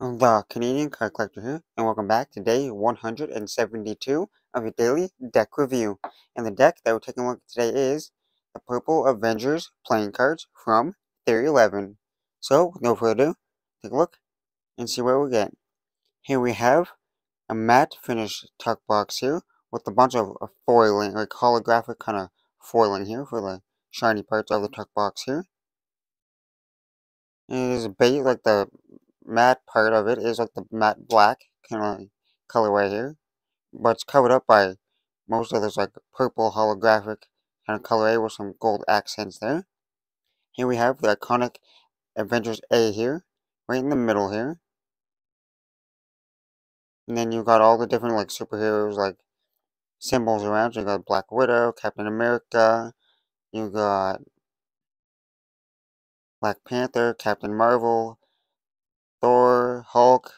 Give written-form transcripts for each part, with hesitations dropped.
The Canadian Card Collector here, and welcome back to day 172 of your daily deck review. And the deck that we're taking a look at today is the Purple Avengers playing cards from Theory 11. So, with no further ado, take a look and see what we get. Here we have a matte finish tuck box here with a bunch of foiling, like holographic kind of foiling here for the shiny parts of the tuck box here. And it is bait like the matte part of it is like the matte black kind of colorway here, but it's covered up by most of this like purple holographic kind of colorway with some gold accents there. Here we have the iconic Avengers A here, right in the middle here. And then you've got all the different like superheroes like symbols around. So you got Black Widow, Captain America, you got Black Panther, Captain Marvel, Thor, Hulk,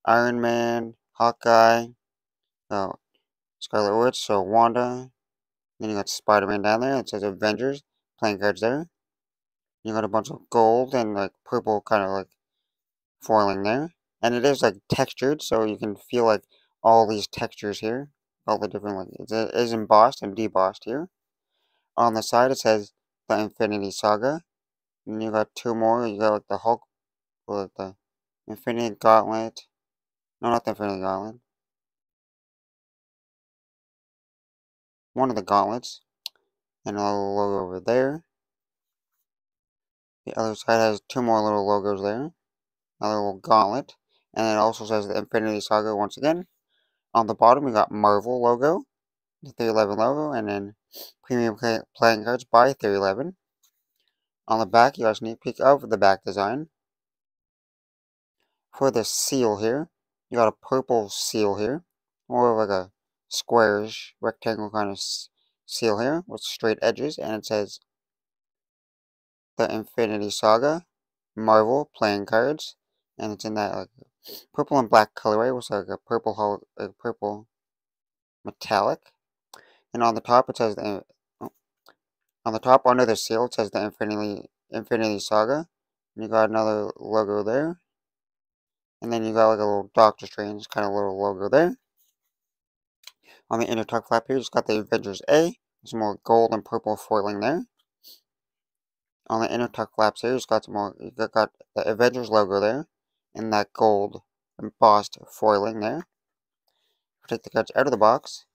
Iron Man, Hawkeye, Scarlet Witch, so Wanda. Then you got Spider-Man down there. It says Avengers playing cards there. You got a bunch of gold and like purple kind of like foiling there. And it is like textured, so you can feel like all these textures here. All the different like it is embossed and debossed here. On the side it says the Infinity Saga. And you got two more. You got like the Hulk with the Infinity Gauntlet. No, not the Infinity Gauntlet. One of the gauntlets. And a little logo over there. The other side has two more little logos there. Another little gauntlet. And it also says the Infinity Saga once again. On the bottom, we got Marvel logo, the Theory11 logo, and then Premium Playing Cards by Theory11. On the back, you got a sneak peek of the back design. For the seal here, you got a purple seal here. More of like a squarish, rectangle kind of seal here with straight edges. And it says the Infinity Saga, Marvel Playing Cards. And it's in that like purple and black colorway with like a purple metallic. And on the top it says on the top under the seal it says the Infinity Saga. And you got another logo there. And then you got like a little Doctor Strange kind of little logo there. On the inner tuck flap here, you just got the Avengers A. There's some more gold and purple foiling there. On the inner tuck flaps here, you just got some more. You got the Avengers logo there, and that gold embossed foiling there. Take the cards out of the box.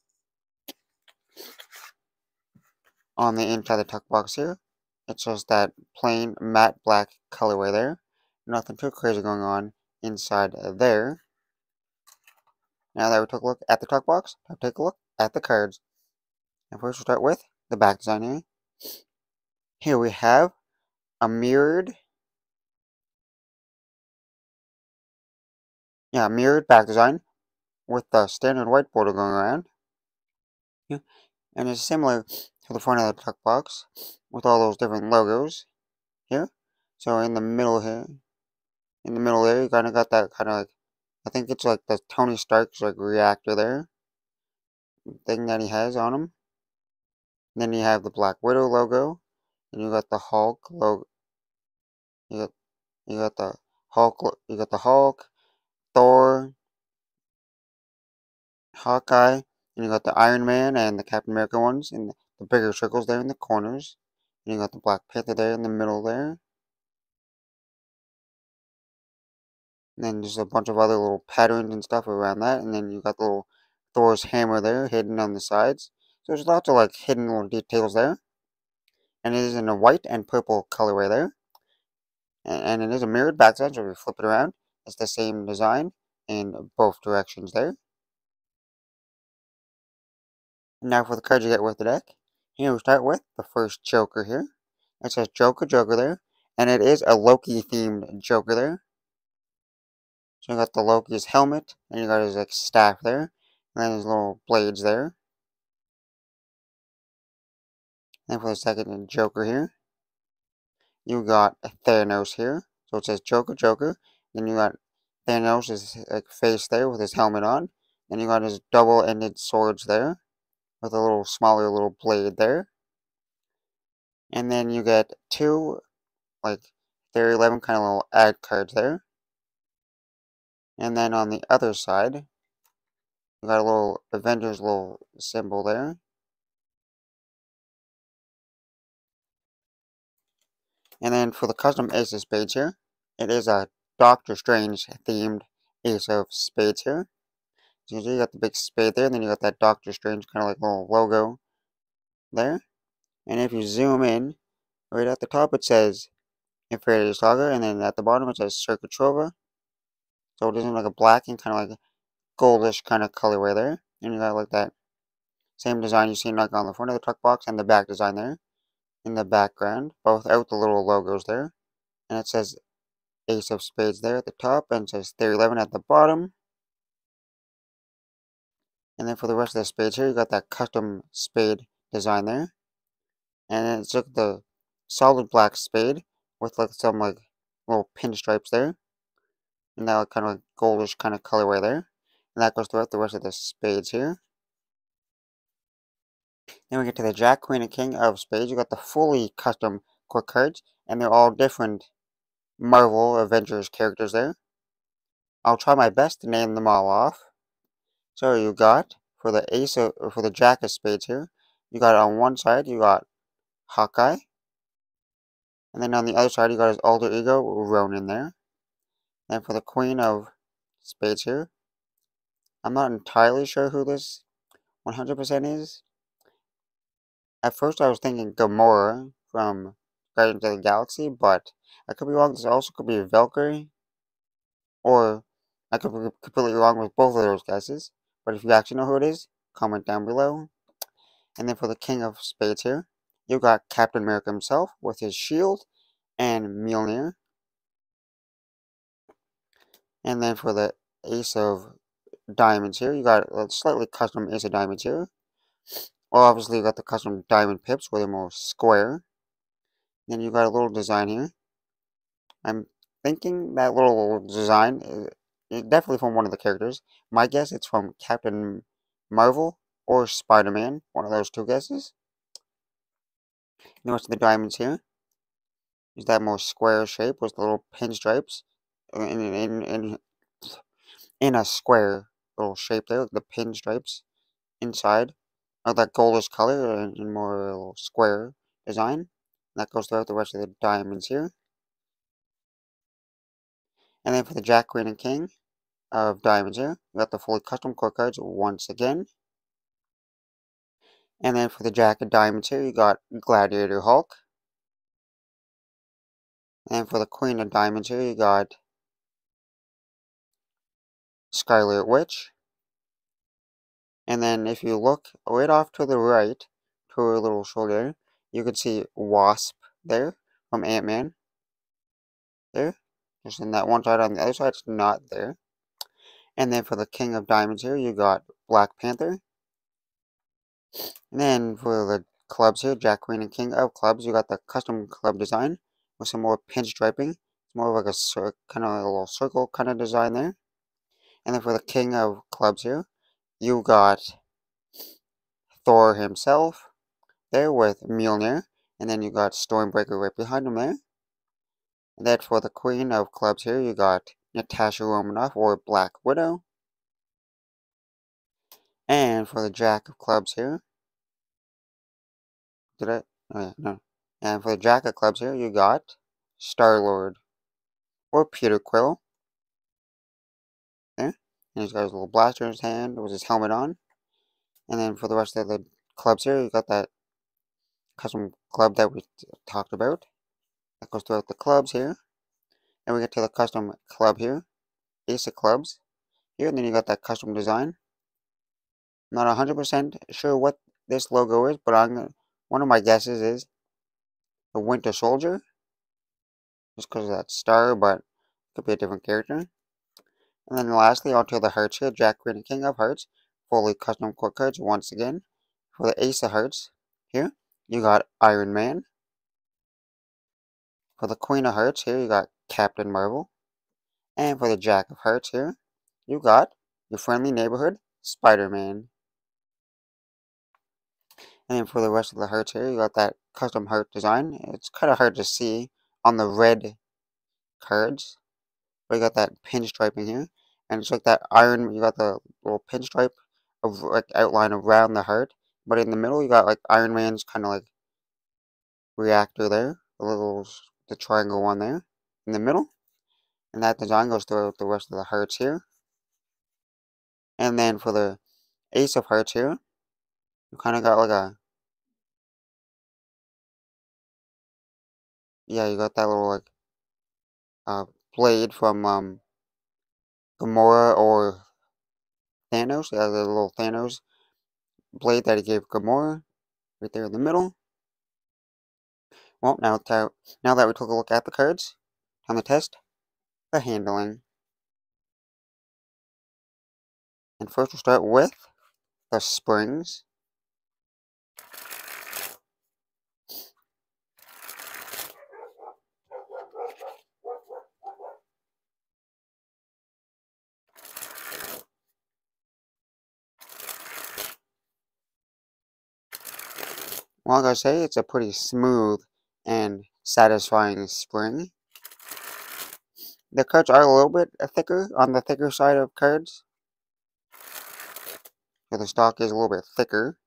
On the inside of the tuck box here, it's just that plain matte black colorway there. Nothing too crazy going on inside there. Now that we took a look at the tuck box, let's take a look at the cards. And first we'll start with the back design here. Here we have a mirrored back design with the standard white border going around. Yeah. And it's similar to the front of the tuck box with all those different logos here. So in the middle there, you kind of got that kind of like, I think it's like the Tony Stark's like reactor there thing that he has on him. And then you have the Black Widow logo, and you got the Hulk logo. You got the Hulk, Thor, Hawkeye, and you got the Iron Man and the Captain America ones, and the bigger circles there in the corners. And you got the Black Panther there in the middle there. And then there's a bunch of other little patterns and stuff around that. And then you got the little Thor's hammer there hidden on the sides. So there's lots of like hidden little details there. And it is in a white and purple colorway there. And it is a mirrored backside, so if you flip it around, it's the same design in both directions there. And now for the cards you get with the deck. Here we start with the first Joker here. It says Joker, Joker there. And it is a Loki themed Joker there. So you got the Loki's helmet, and you got his like staff there, and then his little blades there. And for the second Joker here, you got Thanos here. So it says Joker, Joker. Then you got Thanos' like face there with his helmet on. Then you got his double-ended swords there, with a little smaller little blade there. And then you get two like Theory11 kind of little ad cards there. And then on the other side, we got a little Avengers little symbol there. And then for the custom Ace of Spades here, it is a Doctor Strange themed Ace of Spades here. So you got the big spade there, and then you got that Doctor Strange kind of like little logo there. And if you zoom in, right at the top it says Infinity Saga, and then at the bottom it says Circuit Trova. So it isn't like a black and kind of like goldish kind of colorway there. And you got like that same design you see like on the front of the tuck box and the back design there in the background, both out the little logos there. And it says Ace of Spades there at the top, and it says Theory11 at the bottom. And then for the rest of the spades here, you got that custom spade design there. And then it's like the solid black spade with like some like little pinstripes there. And that kind of like goldish kind of colorway there. And that goes throughout the rest of the spades here. Then we get to the Jack, Queen, and King of Spades. You got the fully custom quick cards, and they're all different Marvel Avengers characters there. I'll try my best to name them all off. So you got for the Jack of Spades here, you got on one side you got Hawkeye, and then on the other side you got his alter ego Ronin there. Then for the Queen of Spades here, I'm not entirely sure who this 100% is. At first I was thinking Gamora from Guardians of the Galaxy, but I could be wrong. This also could be Valkyrie, or I could be completely wrong with both of those guesses. But if you actually know who it is, comment down below. And then for the King of Spades here, you got Captain America himself with his shield and Mjolnir. And then for the Ace of Diamonds here, you got a slightly custom Ace of Diamonds here. Well, obviously you got the custom diamond pips where they're more square. Then you got a little design here. I'm thinking that little design is definitely from one of the characters. My guess it's from Captain Marvel or Spider-Man, one of those two guesses. And the rest of the diamonds here is that more square shape with the little pinstripes in a square little shape there, the pinstripes inside of that goldish color and more little square design. And that goes throughout the rest of the diamonds here. And then for the Jack, Queen, and King of Diamonds here, we got the fully custom core cards once again. And then for the Jack of Diamonds here, you got Gladiator Hulk. And for the Queen of Diamonds here, you got Scarlet Witch. And then if you look right off to the right, to her little shoulder, you can see Wasp there from Ant-Man. There. Just in that one side. On the other side, it's not there. And then for the King of Diamonds here, you got Black Panther. And then for the clubs here, Jack, Queen, and King of Clubs, you got the custom club design with some more pinstriping. It's more like a kind of a little circle kind of design there. And then for the King of Clubs here, you got Thor himself there with Mjolnir. And then you got Stormbreaker right behind him there. And then for the Queen of Clubs here, you got Natasha Romanoff or Black Widow. And for the Jack of Clubs here, oh yeah, no. And for the Jack of Clubs here, you got Star-Lord or Peter Quill. There. And he's got his little blaster in his hand with his helmet on. And then for the rest of the clubs here, you got that custom club that we talked about. That goes throughout the clubs here. And we get to the custom club here. Ace of Clubs here. And then you got that custom design. I'm not 100% sure what this logo is, but one of my guesses is the Winter Soldier. Just because of that star, but it could be a different character. And then lastly, onto the Hearts here. Jack, Queen, and King of Hearts. Fully custom core cards once again. For the Ace of Hearts here, you got Iron Man. For the Queen of Hearts here, you got Captain Marvel. And for the Jack of Hearts here, you got your friendly neighborhood Spider-Man. And then for the rest of the hearts here, you got that custom heart design. It's kind of hard to see on the red cards. But you got that pinstriping here. and it's like that iron. You got the little pinstripe of like outline around the heart, but in the middle you got like Iron Man's kind of like reactor there, the triangle one there in the middle, and that design goes throughout the rest of the hearts here. And then for the Ace of Hearts here, you kind of got like you got that little like uh, blade from Gamora or Thanos. Yeah, the little Thanos blade that he gave Gamora right there in the middle. Well, now that we took a look at the cards on the test, the handling. And first we'll start with the springs. Well, I gotta say, it's a pretty smooth and satisfying spring. The cards are a little bit thicker, on the thicker side of cards. So the stock is a little bit thicker.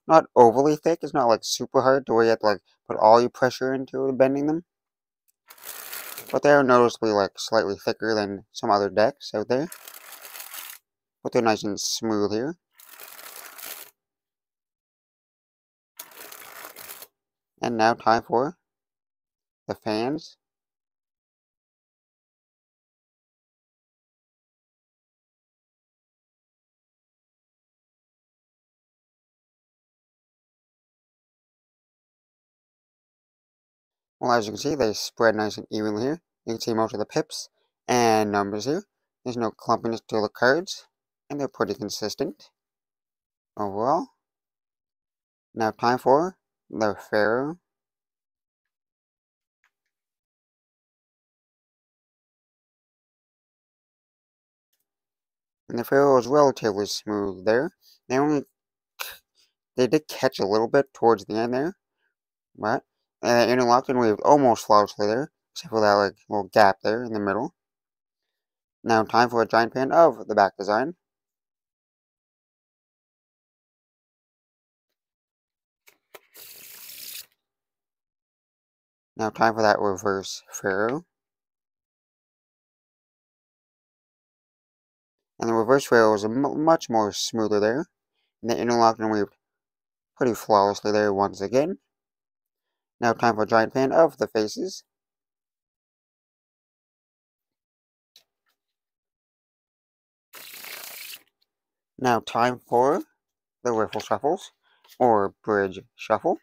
Not overly thick, it's not like super hard to where you have to like put all your pressure into bending them. But they are noticeably like slightly thicker than some other decks out there. But they're nice and smooth here. And now time for the fans. Well, as you can see, they spread nice and evenly here. You can see most of the pips and numbers here. There's no clumpiness to the cards, and they're pretty consistent overall. Now time for the Pharaoh. And the Pharaoh is relatively smooth there. They only they did catch a little bit towards the end there, but interlocked and waved almost flawlessly there, except for that like little gap there in the middle. Now time for a giant pan of the back design. Now time for that reverse Pharaoh. And the reverse Pharaoh is much more smoother there. And the interlocked and waved pretty flawlessly there once again. Now time for a giant pan of the faces. Now time for the riffle shuffles, or bridge shuffle.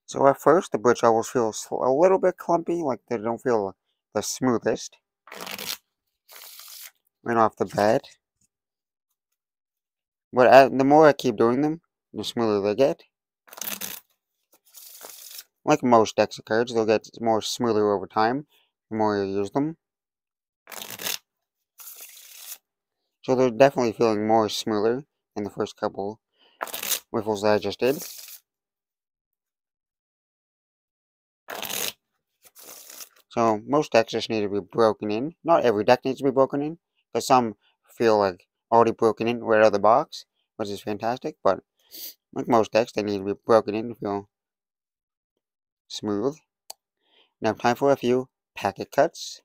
So at first, the bridge shuffles feel a little bit clumpy, like they don't feel the smoothest right off the bat. But the more I keep doing them, the smoother they get. Like most decks of cards, they'll get more smoother over time, the more you use them. So they're definitely feeling more smoother than the first couple riffles that I just did. So most decks just need to be broken in. Not every deck needs to be broken in, because some feel like already broken in right out of the box, which is fantastic, but like most decks, they need to be broken in to feel smooth. Now time for a few packet cuts.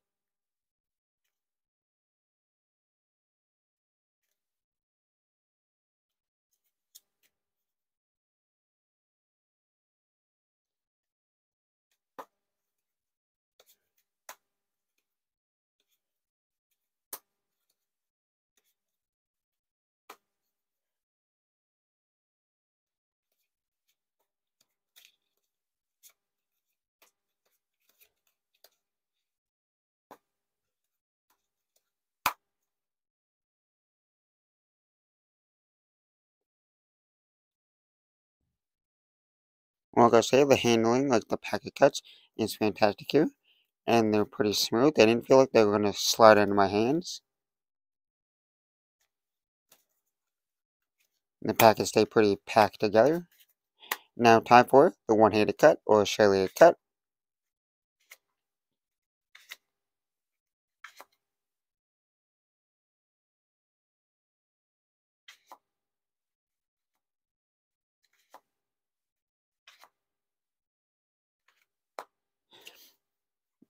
Well, like I say, the handling, like the packet cuts, is fantastic here. And they're pretty smooth. They didn't feel like they were going to slide into my hands. The packets stay pretty packed together. Now time for the one-handed cut or serrated cut.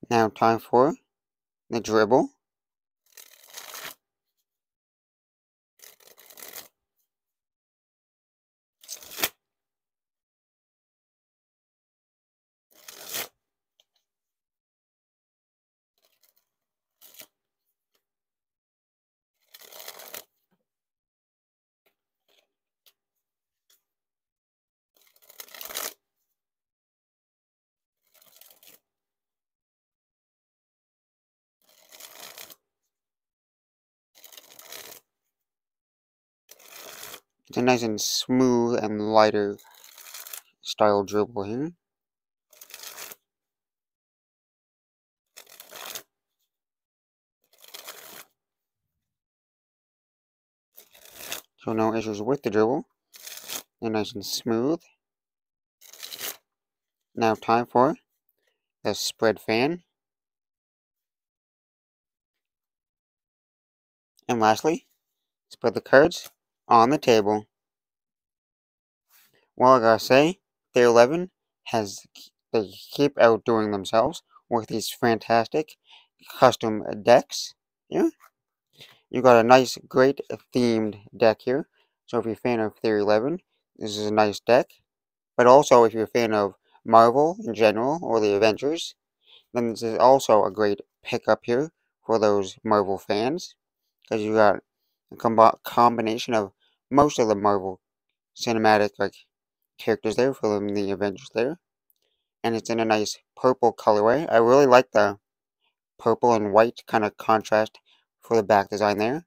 Now time for the dribble. It's a nice and smooth and lighter style dribble here. So no issues with the dribble. They're nice and smooth. Now time for the spread fan. And lastly, spread the cards on the table. Well, I gotta say, Theory11 they keep outdoing themselves with these fantastic custom decks. Yeah, you got a nice, great themed deck here. So if you're a fan of Theory11, this is a nice deck. But also, if you're a fan of Marvel in general or the Avengers, then this is also a great pickup here for those Marvel fans, because you got a combination of most of the Marvel cinematic characters there from the Avengers there, and it's in a nice purple colorway. I really like the purple and white kind of contrast for the back design there.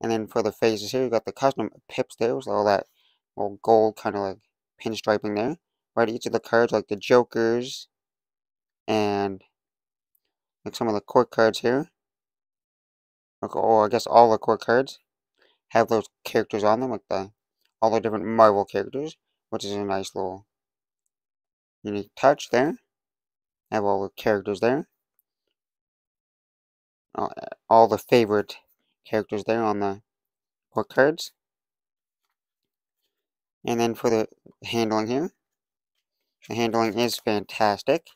And then for the faces here, you got the custom pips there with all that little gold kind of like pinstriping there. Right, each of the cards, like the Jokers and like some of the court cards here, or I guess all the court cards have those characters on them, like all the different Marvel characters, which is a nice little unique touch there. Have all the characters there, all the favorite characters there on the court cards. And then for the handling here, the handling is fantastic,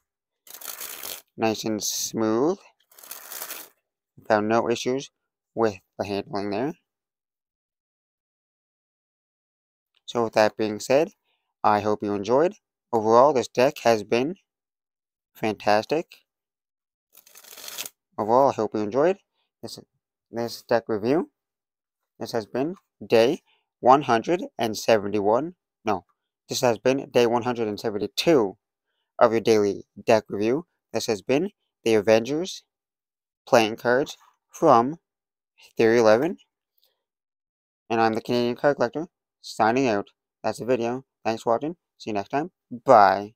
nice and smooth. Found no issues with the handling there. So with that being said, I hope you enjoyed. Overall, this deck has been fantastic. Overall, I hope you enjoyed this deck review. This has been day 171. No, this has been day 172 of your daily deck review. This has been the Avengers playing cards from Theory11. And I'm the Canadian Card Collector, signing out. That's the video. Thanks for watching. See you next time. Bye.